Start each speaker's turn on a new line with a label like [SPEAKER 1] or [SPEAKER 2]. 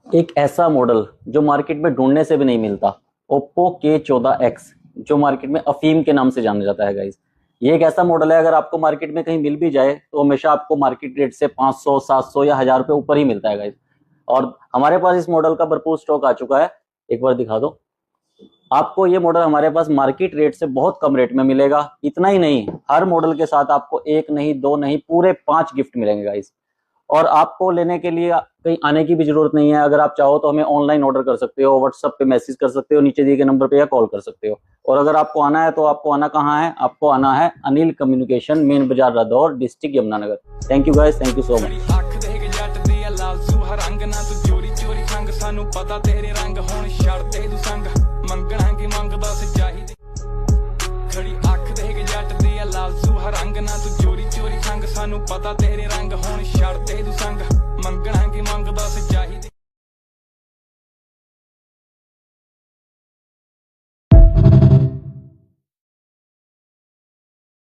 [SPEAKER 1] एक ऐसा मॉडल जो मार्केट में ढूंढने से भी नहीं मिलता, Oppo K14X, जो मार्केट में अफीम के नाम से जाना जाता है गाइस। ये एक ऐसा मॉडल है, अगर आपको मार्केट में कहीं मिल भी जाए तो हमेशा आपको मार्केट रेट से 500, 700 या 1000 रुपये ऊपर ही मिलता है गाइस। और हमारे पास इस मॉडल का भरपूर स्टॉक आ चुका है। एक बार दिखा दो। आपको ये मॉडल हमारे पास मार्केट रेट से बहुत कम रेट में मिलेगा। इतना ही नहीं, हर मॉडल के साथ आपको एक नहीं, दो नहीं, पूरे 5 गिफ्ट मिलेंगे गाइस। और आपको लेने के लिए कहीं आने की भी जरूरत नहीं है। अगर आप चाहो तो हमें ऑनलाइन ऑर्डर कर सकते हो, व्हाट्सएप पे मैसेज कर सकते हो, नीचे दिए गए नंबर पे, या कॉल कर सकते हो। और अगर आपको आना है तो आपको आना कहाँ है? आपको आना है अनिल कम्युनिकेशन, मेन बाजार, Radaur, district Yamunanagar. Thank you guys, thank you so much.
[SPEAKER 2] रंग ना तू चोरी चोरी खंग, सानू पता तेरे रंग होण, छड़ दे तू संग मंगना